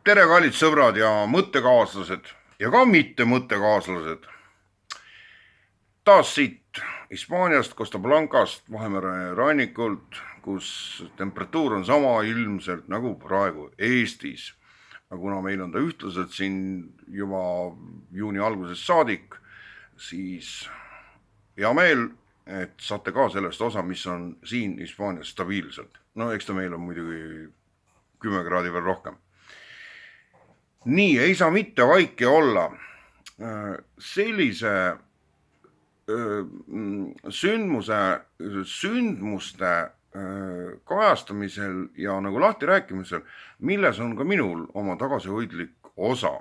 Tere, kallid sõbrad ja mõttekaaslased ja ka mitte mõttekaaslased. Taas siit Hispaaniast, Costa Blancast, Vahemere rannikult, kus temperatuur on sama ilmselt nagu praegu Eestis. Aga kuna meil on ta ühtlaselt siin juba juuni algusest saadik, siis hea meel, et saate ka sellest osa, mis on siin Hispaanias stabiilselt. No eks ta meil on muidugi 10 kraadi veel rohkem. Nii ei saa mitte vaiki olla sellise sündmuste kajastamisel ja nagu lahti rääkimisel, milles on ka minul oma tagasihoidlik osa.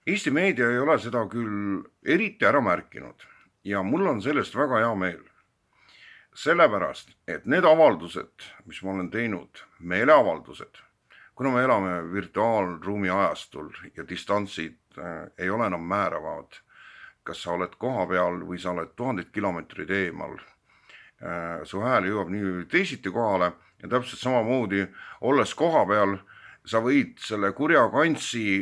Eesti meedia ei ole seda küll eriti ära märkinud ja mul on sellest väga hea meel. Sellepärast, et need avaldused, mis ma olen teinud, meeleavaldused, kuna me elame virtuaalruumi ajastul ja distantsid ei ole enam määravad, kas sa oled koha peal või sa oled 1000 kilomeetrid eemal, su hääl jõuab nii teisiti kohale ja täpselt samamoodi, olles koha peal, sa võid selle kurja kantsi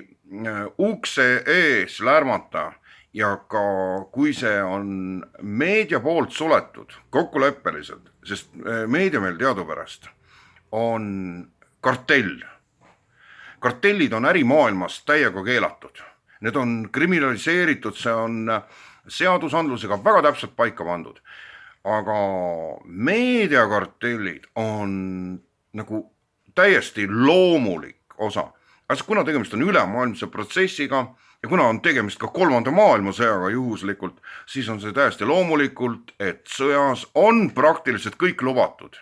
ukse ees lärmata ja ka kui see on meedia poolt suletud kokkuleppeliselt, sest meedia meil teadupärast on kartell. Kartellid on ärimaailmas täiega keelatud. Need on kriminaliseeritud, see on seadusandlusega väga täpselt paika pandud. Aga meediakartellid on nagu täiesti loomulik osa. Aga kuna tegemist on ülemaailmse protsessiga ja kuna on tegemist ka 3. maailmasõjaga juhuslikult, siis on see täiesti loomulikult, et sõjas on praktiliselt kõik lubatud.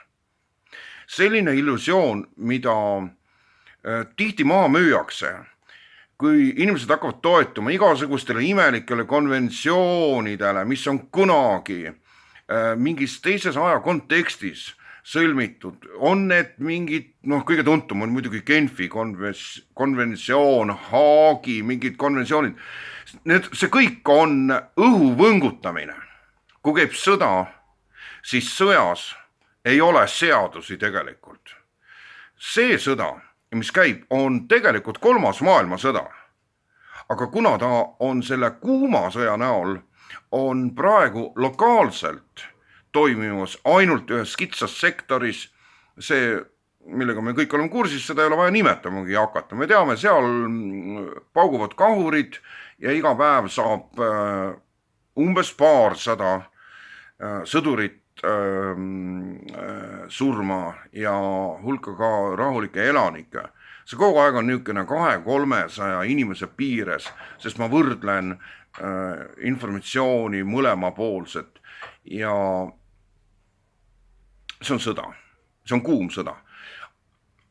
Selline illusioon, mida tihti maha müüakse, kui inimesed hakkavad toetuma igasugustele imelikele konventsioonidele, mis on kunagi mingis teises aja kontekstis sõlmitud, on need mingid, kõige tuntum on muidugi Genfi konventsioon, Haagi, mingid konventsioonid. See kõik on õhu võngutamine. Kui käib sõda, siis sõjas ei ole seadusi tegelikult. See sõda, mis käib, on tegelikult 3. maailmasõda. Aga kuna ta on selle kuuma sõja näol, on praegu lokaalselt toimimas ainult ühes kitsas sektoris, see, millega me kõik oleme kursis, seda ei ole vaja nimetamagi hakata. Me teame, seal pauguvad kahurid ja iga päev saab umbes 200 sõdurit surma ja hulka ka rahulikke elanikke. See kogu aeg on niisugune 200-300 inimese piires, sest ma võrdlen informatsiooni mõlemapoolset ja see on sõda, see on kuum sõda.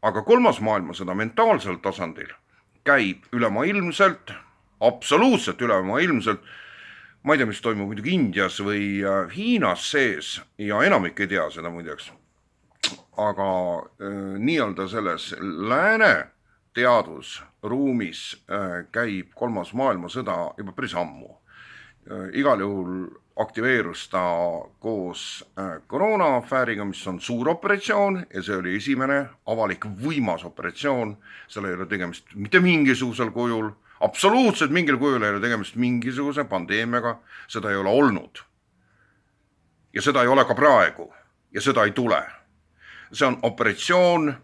Aga 3. maailmasõda mentaalsel tasandil käib ülemaailmselt, absoluutselt ülemaailmselt. Ma ei tea, mis toimub muidugi Indias või Hiinas sees ja enamik ei tea seda muideks. Aga nii-öelda selles lääne teadusruumis käib 3. maailmasõda juba päris ammu. Igal juhul aktiveerus ta koos koroonaafääriga, mis on suur operatsioon ja see oli esimene avalik võimas operatsioon. Seal ei ole tegemist mitte mingisugusel kujul, absoluutselt mingil kujul ei ole tegemist mingisuguse pandeemiaga, seda ei ole olnud. Ja seda ei ole ka praegu ja seda ei tule. See on operatsioon,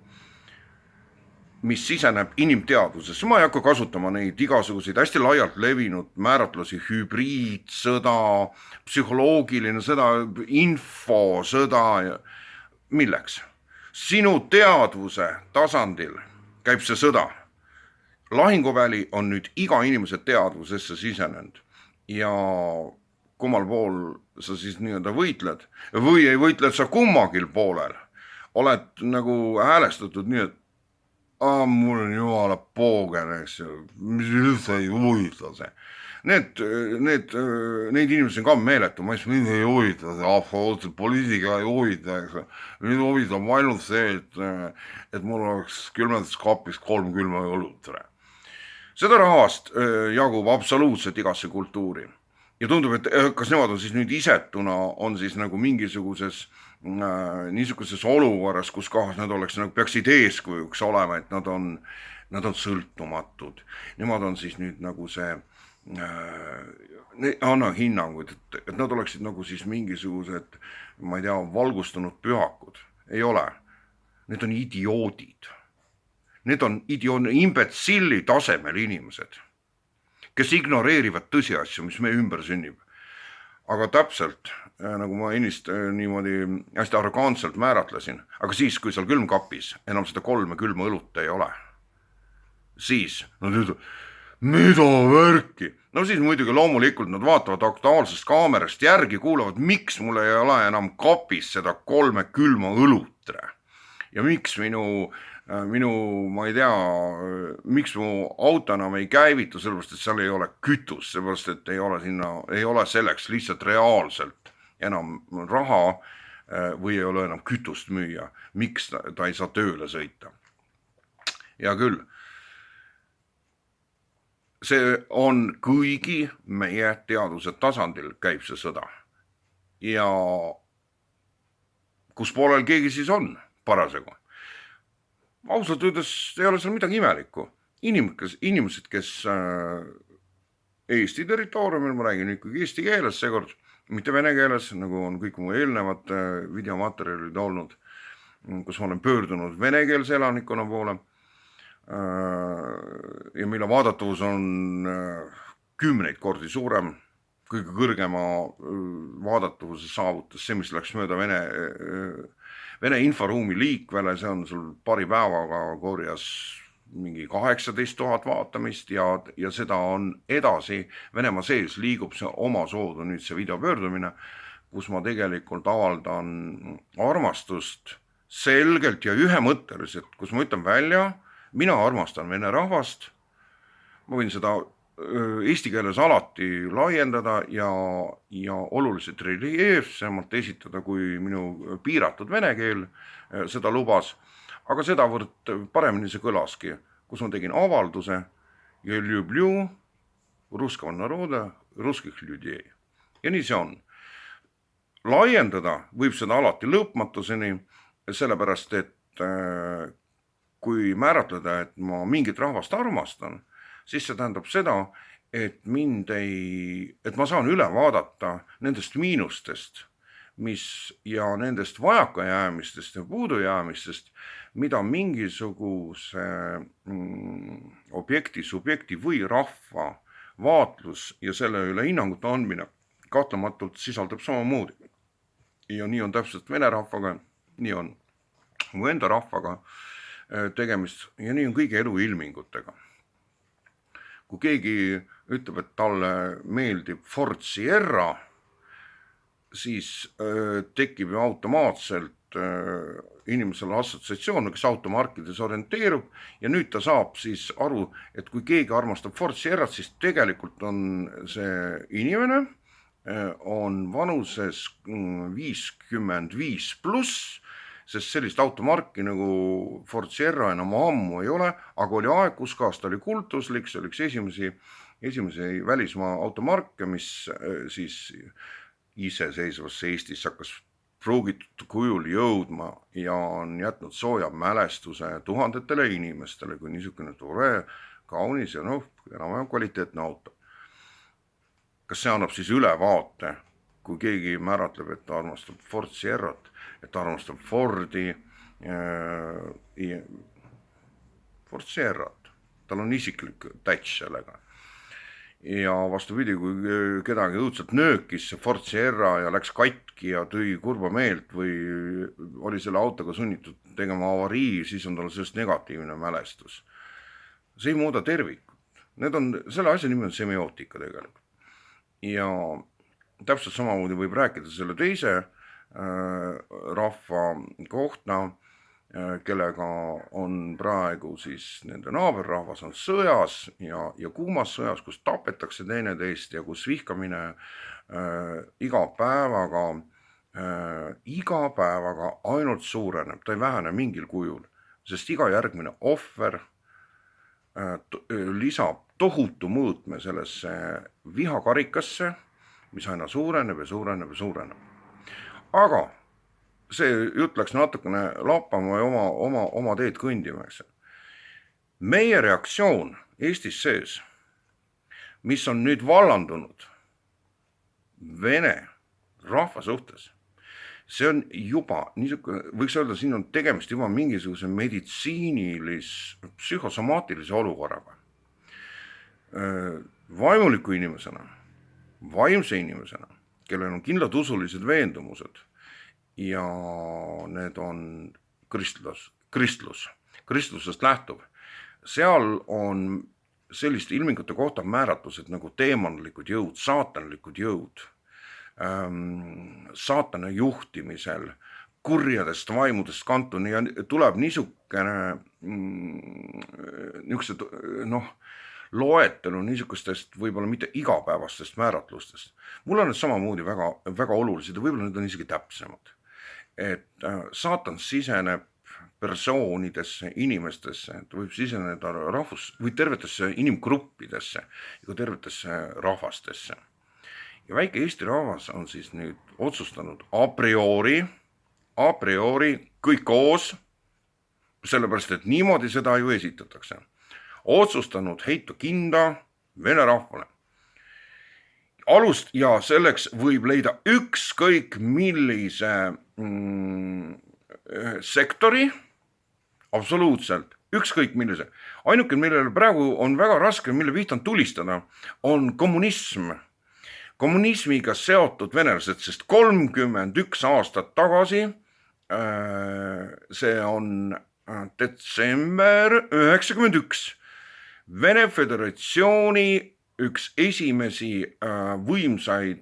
mis siseneb inimteadvusesse. Ma ei hakka kasutama neid igasuguseid hästi laialt levinud määratlusi, hübriidsõda, psühholoogiline sõda, infosõda. Milleks? Sinu teadvuse tasandil käib see sõda. Lahinguväli on nüüd iga inimese teadvusesse sisenenud ja kummal pool sa siis nii-öelda võitled või ei võitled sa kummagil poolel. Oled nagu häälestatud nii, et mul on jumala poogen, mis üldse ei huvita see. Need inimesed on ka meeletu, ma mind ei huvita see absoluutselt, poliitika ei huvita. Mind huvitab ainult see, et mul oleks külmetas kapis 3 külma õlut. Seda rahast jagub absoluutselt igasse kultuuri. Ja tundub, et kas nemad on siis nüüd isetuna, on siis nagu mingisuguses niisuguses olukorras, kus kohas nad oleks, nagu peaksid eeskujuks olema, et nad on nad on sõltumatud, nemad on siis nüüd nagu see anna hinnanguid, et nad oleksid nagu siis mingisugused, ma ei tea, valgustunud pühakud. Ei ole. Need on idioodid. Need on imbetsilli tasemel inimesed, kes ignoreerivad tõsiasju, mis meie ümber sünnib. Aga täpselt, nagu ma ennist niimoodi hästi arrogantselt määratlesin, aga siis, kui seal külmkapis enam seda 3 külma õlut ei ole, siis nad ütlevad, mida värki? No siis muidugi loomulikult nad vaatavad Aktuaalsest kaamerast järgi, kuulavad, miks mul ei ole enam kapis seda 3 külma õlutre. Ja miks minu, ma ei tea, miks mu auto enam ei käivitu, sellepärast, et seal ei ole kütus, sellepärast, et ei ole selleks lihtsalt reaalselt enam raha või ei ole enam kütust müüa. Miks ta ei saa tööle sõita? Ja küll. See on kõigi meie teaduse tasandil käib see sõda. Ja kus poolel keegi siis on parasjagu? Ausalt öeldes ei ole seal midagi imelikku. Inimesed, kes Eesti territooriumil, ma räägin ikkagi eesti keeles seekord, mitte vene keeles, nagu on kõik mu eelnevad videomaterjalid olnud, kus ma olen pöördunud venekeelse elanikkonna poole, ja mille vaadatavus on 10 kordi suurem, kõige kõrgema vaadatavuse saavutas see, mis läks mööda Vene inforuumi liikvele, see on sul paari päevaga korjas mingi 18 000 vaatamist ja seda on edasi Venemaa sees liigub see oma soodu nüüd see videopöördumine, kus ma tegelikult avaldan armastust selgelt ja ühemõtteliselt, kus ma ütlen välja, mina armastan vene rahvast, ma võin seda eesti keeles alati laiendada ja oluliselt reljeefsemalt esitada, kui minu piiratud vene keel seda lubas, aga sedavõrd paremini see kõlaski, kus ma tegin avalduse ja люблю русского народа, русских людей. Ja nii see on. Laiendada võib seda alati lõpmatuseni, sellepärast, et kui määratleda, et ma mingit rahvast armastan, siis see tähendab seda, et ma saan üle vaadata nendest miinustest, ja nendest vajakajäämistest ja puudujäämistest, mida mingisuguse objekti, subjekti või rahva vaatlus ja selle üle hinnangute andmine kahtlematult sisaldab samamoodi. Ja nii on täpselt vene rahvaga, nii on mu enda rahvaga tegemist ja nii on kõigi eluilmingutega. Kui keegi ütleb, et talle meeldib Ford Sierra, siis tekib ju automaatselt inimesele assotsiatsioon, kes automarkides orienteerub ja nüüd ta saab siis aru, et kui keegi armastab Ford Sierrat, siis tegelikult on see inimene on vanuses 55 pluss, sest sellist automarki nagu Ford Sierra enam ammu ei ole, aga oli aeg, kus ta oli kultuslik, see oli üks esimesi välismaa automarke, mis siis iseseisvasse Eestis hakkas pruugitud kujul jõudma ja on jätnud sooja mälestuse tuhandetele inimestele, kui niisugune tore, kaunis ja enam-vähem kvaliteetne auto. Kas see annab siis ülevaate, kui keegi määratleb, et ta armastab Ford Sierrat, et ta armastab Fordi, Ford Sierrat, tal on isiklik touch sellega. Ja vastupidi, kui kedagi õudselt nöökis see Ford Sierra ja läks katki ja tõi kurba meelt või oli selle autoga sunnitud tegema avarii, siis on tal sellest negatiivne mälestus. See ei muuda tervikut. Selle asja nimi on semiootika tegelikult. Ja täpselt samamoodi võib rääkida selle teise rahva kohta, kellega on praegu siis nende naaberrahvas on sõjas ja kuumas sõjas, kus tapetakse teineteist ja kus vihkamine iga päevaga ainult suureneb, ta ei vähene mingil kujul, sest iga järgmine ohver lisab tohutu mõõtme sellesse vihakarikasse, mis aina suureneb ja suureneb ja suureneb. Aga see jutt läks natukene lappama ja oma teed kõndima. meie reaktsioon Eestis sees, mis on nüüd vallandunud vene rahva suhtes, see on juba niisugune, võiks öelda, siin on tegemist juba mingisuguse psühhosomaatilise olukorraga. Vaimuliku inimesena, vaimse inimesena, kellel on kindlad usulised veendumused ja need on kristlusest lähtuv, seal on selliste ilmingute kohta määratlused nagu teemanlikud jõud, saatanlikud jõud, saatana juhtimisel, kurjadest vaimudest kantuni ja tuleb niisugused loetelu niisugustest võib-olla mitte igapäevastest määratlustest. Mul on need samamoodi väga, väga olulised ja võib-olla need on isegi täpsemad. Et saatan siseneb persoonidesse, inimestesse, et võib siseneda või tervetesse inimgruppidesse ja ka tervetesse rahvastesse. Ja väike Eesti rahvas on siis nüüd otsustanud a priori kõik koos, sellepärast et niimoodi seda ju esitatakse, otsustanud heita kinda vene rahvale. Alust ja selleks võib leida ükskõik millise sektori, absoluutselt, ükskõik millise. Ainuke, millele praegu on väga raske, mille pihta on tulistada, on kommunism. Kommunismiga seotud venelased, sest 31 aastat tagasi, see on detsember 91, Vene Föderatsiooni üks esimesi võimsaid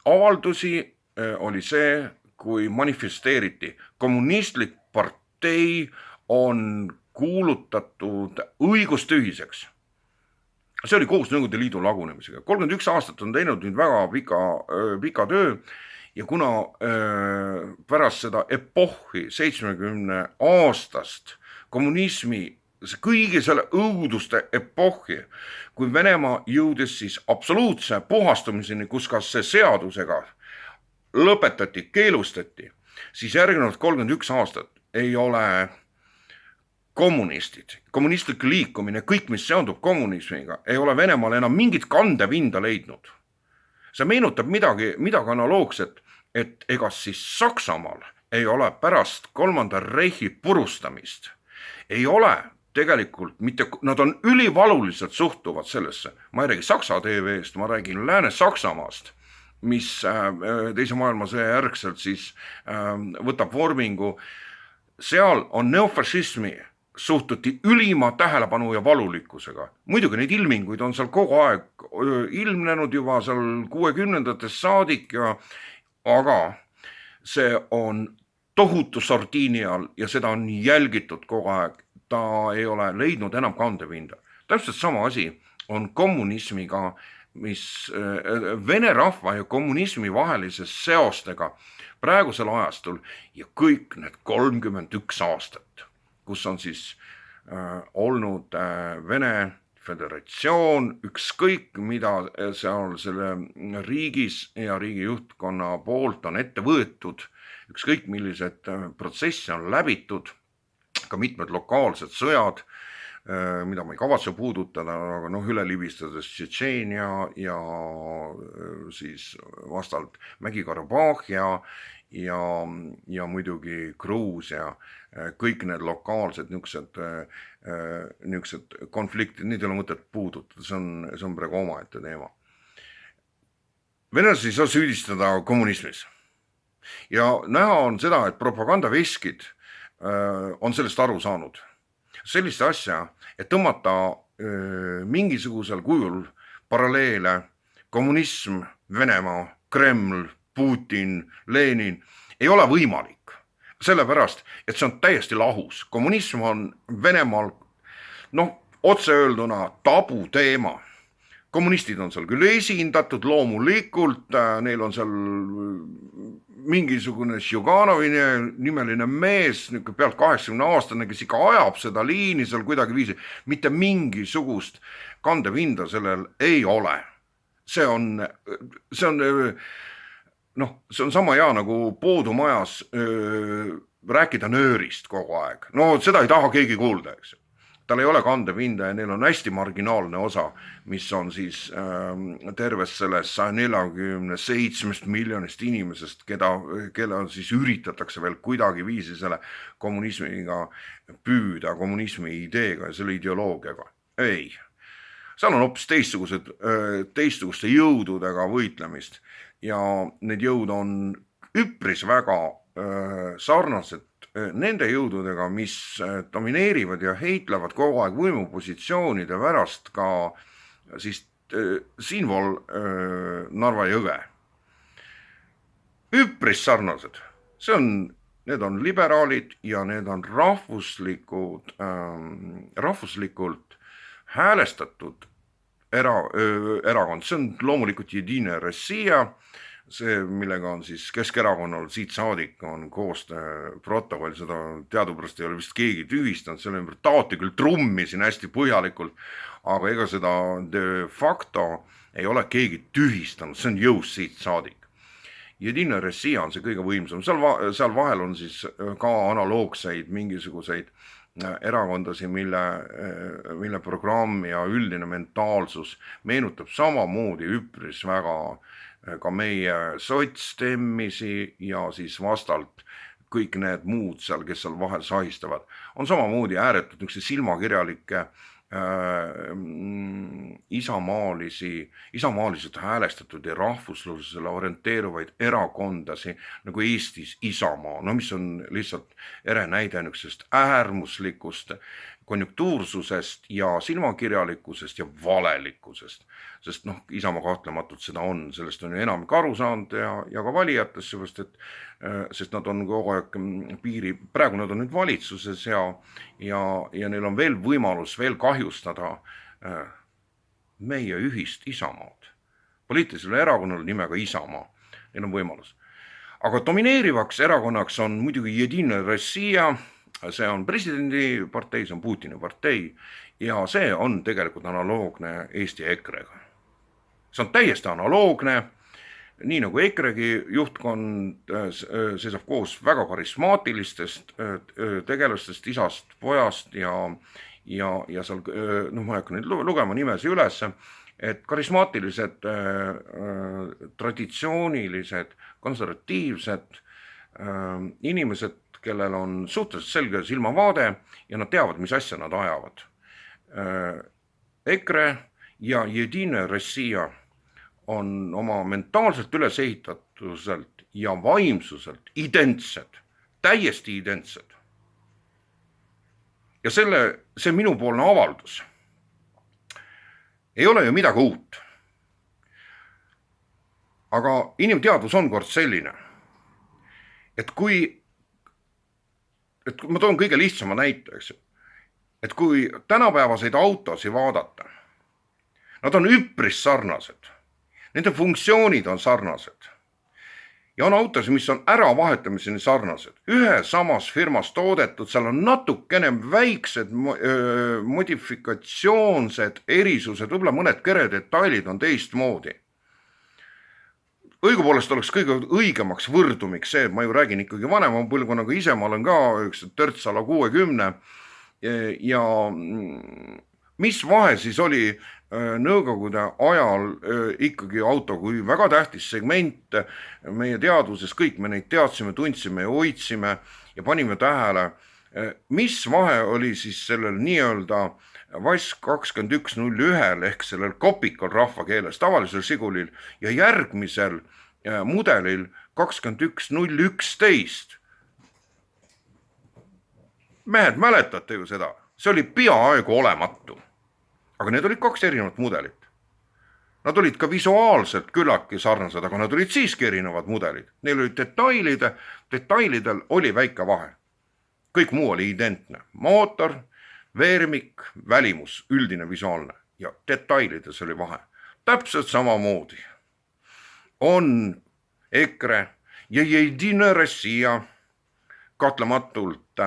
avaldusi oli see, kui manifesteeriti kommunistlik partei on kuulutatud õigustühiseks. See oli koos Nõukogude Liidu lagunemisega. 31 aastat on teinud nüüd väga pika töö ja kuna pärast seda epohhi 70 aastast kommunismi, kõigi selle õuduste epohhi, kui Venemaa jõudis siis absoluutse puhastumiseni, kus ka see seadusega lõpetati, keelustati, siis järgnenud 31 aastat ei ole kommunistid, kommunistlik liikumine, kõik, mis seondub kommunismiga, ei ole Venemaal enam mingit kandepinda leidnud. See meenutab midagi analoogset, et ega siis Saksamaal ei ole pärast kolmanda reihi purustamist, ei ole tegelikult mitte, nad on ülivaluliselt suhtuvad sellesse. Ma ei räägi Saksa TV-st, ma räägin Lääne-Saksamaast, mis teise maailmasõja järgselt siis võtab vormingu. Seal on neofašismi suhtuti ülima tähelepanu ja valulikkusega. Muidugi neid ilminguid on seal kogu aeg ilmnenud juba seal 60-ndatest saadik, aga see on tohutu sordiini all ja seda on jälgitud kogu aeg. Ta ei ole leidnud enam kandepinda. Täpselt sama asi on kommunismiga, mis vene rahva ja kommunismi vahelises seostega praegusel ajastul ja kõik need 31 aastat, kus on siis olnud Vene Föderatsioon, ükskõik mida seal selle riigis ja riigi juhtkonna poolt on ette võetud, ükskõik millised protsessi on läbitud, ka mitmed lokaalsed sõjad, mida ma ei kavatse puudutada, aga üle libistades Tšetšeenia ja siis vastalt Mägi-Karabahh ja muidugi Gruusia, kõik need lokaalsed niisugused konfliktid, neid ei ole mõtet puudutada, see on praegu omaette teema. Venelasi ei saa süüdistada kommunismis. Ja näha on seda, et propagandaveskid on sellest aru saanud. Sellist asja, et tõmmata mingisugusel kujul paralleele kommunism, Venemaa, Kreml, Putin, Lenin, ei ole võimalik. Sellepärast, et see on täiesti lahus. Kommunism on Venemaal, otse öelduna tabuteema. Kommunistid on seal küll esindatud loomulikult, neil on seal mingisugune Žuganovi nimeline mees, pealt 80-aastane, kes ikka ajab seda liini seal kuidagi viisi, mitte mingisugust kandepinda sellel ei ole. See on sama hea nagu poodumajas rääkida nöörist kogu aeg. Seda ei taha keegi kuulda, eks. tal ei ole kandepinda ja neil on hästi marginaalne osa, mis on siis tervest sellest 147 miljonist inimesest, kelle siis üritatakse veel kuidagi viisi selle kommunismiga püüda, kommunismi ideega ja selle ideoloogiaga. Ei, seal on hoopis teistsuguste jõududega võitlemist ja need jõud on üpris väga sarnased nende jõududega, mis domineerivad ja heitlevad kogu aeg võimupositsioonide pärast ka siis siinpool Narva jõge. Üpris sarnased. Need on liberaalid ja need on rahvuslikult häälestatud erakond. See on loomulikult Jedinaja Rossija, see, millega on siis Keskerakonnal siit saadik on koostööprotokoll, seda teadupärast ei ole vist keegi tühistanud, selle ümber taoti küll trummisin hästi põhjalikult, aga ega seda de facto ei ole keegi tühistanud, see on jõus siit saadik. Jedinaja Rossija on see kõige võimsam, seal vahel on siis ka analoogseid mingisuguseid erakondasi, mille programm ja üldine mentaalsus meenutab samamoodi üpris väga ka meie sotsdemmisi ja siis vastalt kõik need muud seal, kes seal vahel sahistavad, on samamoodi ääretult niisuguse silmakirjalike isamaaliselt häälestatud ja rahvuslusele orienteeruvaid erakondasi nagu Eestis Isamaa, mis on lihtsalt ere näide niisugusest äärmuslikust konjunktuursusest ja silmakirjalikkusest ja valelikkusest, sest Isamaa kahtlematult seda on, sellest on ju enamik aru saanud ja ka valijatest, sest nad on kogu aeg praegu nad on nüüd valitsuses ja neil on veel võimalus veel kahjustada meie ühist Isamaad. Poliitilisele erakonnale nimega Isamaa, neil on võimalus. Aga domineerivaks erakonnaks on muidugi Jedinaja Rossija, see on presidendipartei, see on Putini partei ja see on tegelikult analoogne Eesti EKRE-ga. See on täiesti analoogne, nii nagu EKRE-gi juhtkond seisab koos väga karismaatilistest tegelastest, isast, pojast ja seal, ma ei hakka nüüd lugema nimesi üles, et karismaatilised, traditsioonilised, konservatiivsed inimesed, kellel on suhteliselt selge silmavaade ja nad teavad, mis asja nad ajavad. EKRE ja Jedinaja Rossija on oma mentaalselt ülesehitatuselt ja vaimsuselt identsed, täiesti identsed. Ja see minupoolne avaldus ei ole ju midagi uut. Aga inimteadvus on kord selline, et ma toon kõige lihtsama näite, et kui tänapäevaseid autosid vaadata, nad on üpris sarnased, nende funktsioonid on sarnased ja on autosid, mis on äravahetamiseni sarnased, ühe samas firmas toodetud, seal on natukene väiksed modifikatsioonsed erisused, võib-olla mõned keredetailid on teistmoodi. Õigupoolest oleks kõige õigemaks võrdumiks see, et ma ju räägin ikkagi vanema põlvkonnaga, ise ma olen ka üks törtsala 60 ja mis vahe siis oli Nõukogude ajal ikkagi auto kui väga tähtis segment meie teadvuses, kõik me neid teadsime, tundsime ja hoidsime ja panime tähele, mis vahe oli siis sellel nii-öelda VAS 2101 ehk sellel kopikal rahvakeeles, tavalisel Žigulil ja järgmisel mudelil 21011. Mehed, mäletate ju seda? See oli peaaegu olematu. Aga need olid kaks erinevat mudelit. Nad olid ka visuaalselt küllaltki sarnased, aga nad olid siiski erinevad mudelid. Neil olid detailidel oli väike vahe. Kõik muu oli identne. Mootor, veermik, välimus, üldine visuaalne ja detailides oli vahe. Täpselt samamoodi on EKRE ja Jedinaja Rossija kahtlematult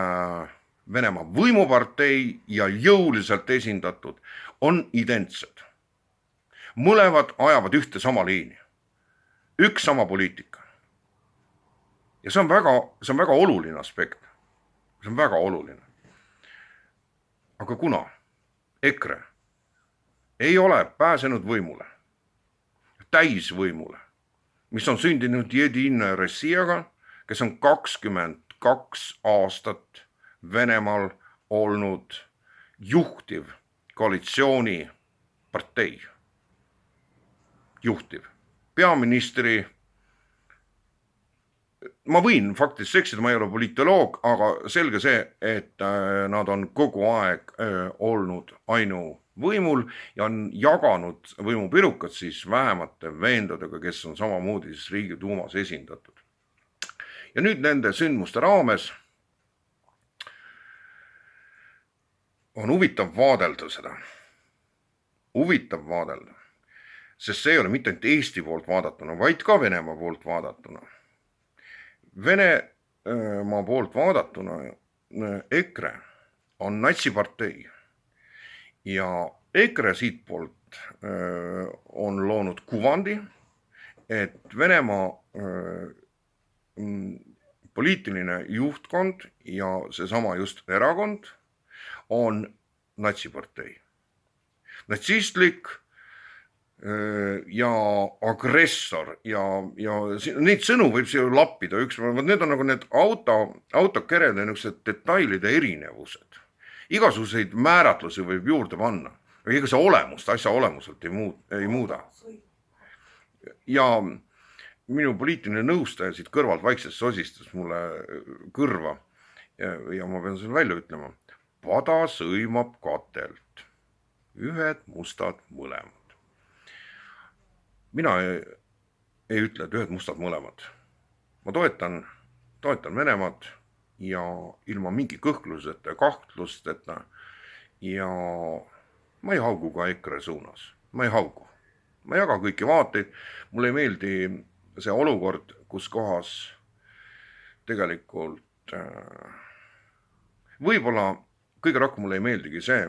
Venemaa võimupartei ja jõuliselt esindatud on identsed. Mõlevad ajavad ühte sama liini. Üks sama poliitika. Ja see on väga oluline aspekt. See on väga oluline. Aga kuna EKRE ei ole pääsenud võimule, täisvõimule, mis on sündinud Jedina Rossijaga, kes on 22 aastat Venemaal olnud juhtiv koalitsioonipartei. Juhtiv. Peaministri, ma võin faktiliselt eksida, ma ei ole poliitoloog, aga selge see, et nad on kogu aeg olnud ainuvõimul ja on jaganud võimupirukat siis vähemate veendudega, kes on samamoodi siis Riigiduumas esindatud. Ja nüüd nende sündmuste raames on huvitav vaadelda seda. Huvitav vaadelda. Sest see ei ole mitte ainult Eesti poolt vaadatuna, vaid ka Venemaa poolt vaadatuna. Venemaa poolt vaadatuna EKRE on natsipartei ja EKRE siit poolt on loonud kuvandi, et Venemaa poliitiline juhtkond ja seesama just erakond on natsipartei. Natsistlik ja agressor ja neid sõnu võib siia lappida need on nagu need autokerede detailide erinevused. Igasuguseid määratlusi võib juurde panna, aga ega see olemust, asja olemuselt ei muuda. Ja minu poliitiline nõustaja siit kõrvalt vaikselt sosistas mulle kõrva ja ma pean selle välja ütlema. Pada sõimab katelt. Ühed mustad mõlemad. Mina ei ütle, et ühed mustad mõlemad. Ma toetan Venemaad ja ilma mingi kõhkluseta ja kahtlusteta ja ma ei haugu ka EKRE suunas. Ma ei haugu. Ma ei jaga kõiki vaateid. Mulle ei meeldi see olukord, kus kohas tegelikult võib-olla kõige rohkem mulle ei meeldigi see,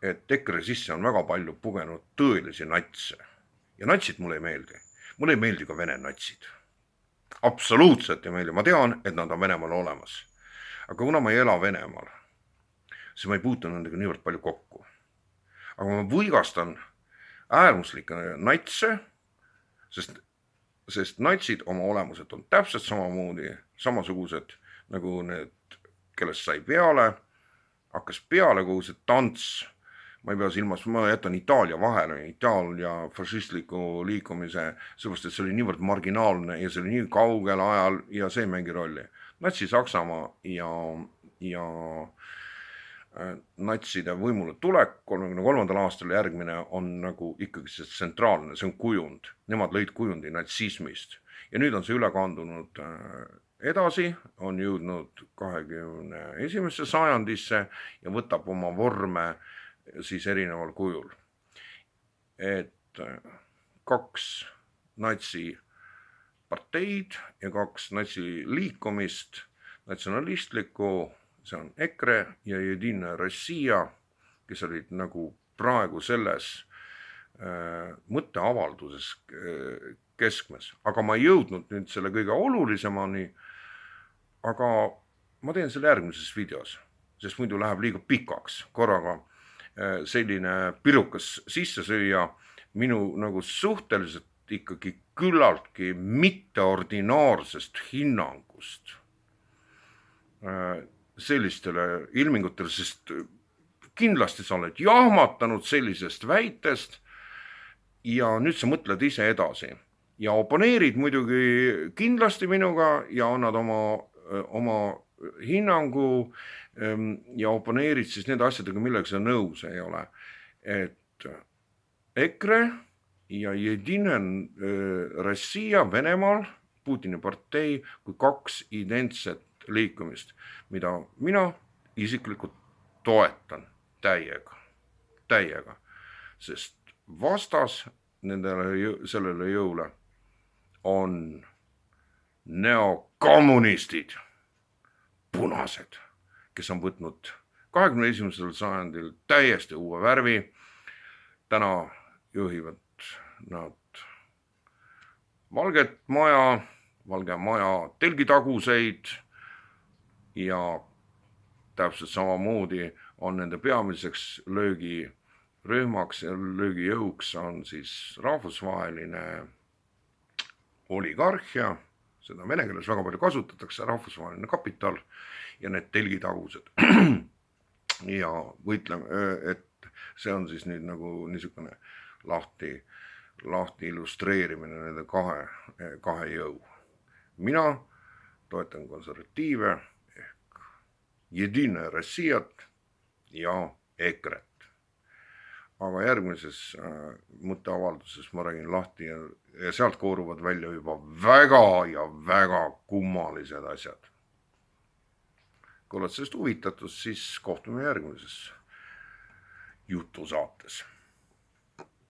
et EKRE sisse on väga palju pugenud tõelisi natse. Ja natsid mulle ei meeldi. Mulle ei meeldi ka Vene natsid. Absoluutselt ei meeldi. Ma tean, et nad on Venemaal olemas. Aga kuna ma ei ela Venemaal, siis ma ei puutu nendega niivõrd palju kokku. Aga ma võigastan äärmuslikke natse, sest natsid oma olemuselt on täpselt samasugused nagu need, kellest sai peale, hakkas peale kogu see tants. Ma ei pea silmas, ma jätan Itaalia vahele, Itaalia fašistliku liikumise, seepärast, et see oli niivõrd marginaalne ja see oli nii kaugel ajal ja see mängi rolli. Natsi Saksamaa ja natside võimule tulek 1933. aastal järgmine on nagu ikkagi see tsentraalne, see on kujund. Nemad lõid kujundi natsismist ja nüüd on see üle kandunud edasi, on jõudnud 21. sajandisse ja võtab oma vorme siis erineval kujul. Et 2 natsiparteid ja 2 natsiliikumist, natsionalistlikku, see on EKRE ja Jedina Rossija, kes olid nagu praegu selles mõtteavalduses keskmes. Aga ma ei jõudnud nüüd selle kõige olulisemani, aga ma teen selle järgmises videos, sest muidu läheb liiga pikaks korraga selline pirukas sisse süüa minu nagu suhteliselt ikkagi küllaltki mitteordinaarsest hinnangust sellistele ilmingutele, sest kindlasti sa oled jahmatanud sellisest väitest ja nüüd sa mõtled ise edasi ja oponeerid muidugi kindlasti minuga ja annad oma hinnangu ja oponeerid siis nende asjadega, millega sa nõus ei ole. Et EKRE ja Jedina Rossija Venemaal, Putini partei, kui 2 identset liikumist, mida mina isiklikult toetan täiega, sest vastas sellele jõule on neokommunistid, punased, kes on võtnud 21. sajandil täiesti uue värvi. Täna juhivad nad Valge Maja telgitaguseid ja täpselt samamoodi on nende peamiseks löögirühmaks ja löögijõuks on siis rahvusvaheline oligarhia, seda vene keeles väga palju kasutatakse, rahvusvaheline kapital ja need telgitagused. Ja võitleme, et see on siis nüüd nagu niisugune lahti illustreerimine nende kahe jõu. Mina toetan konservatiive ehk Jedine Rossijat ja EKRE-t. Aga järgmises mõtteavalduses ma räägin lahti ja sealt kooruvad välja juba väga kummalised asjad. Kui oled sellest huvitatud, siis kohtume järgmises jutusaates.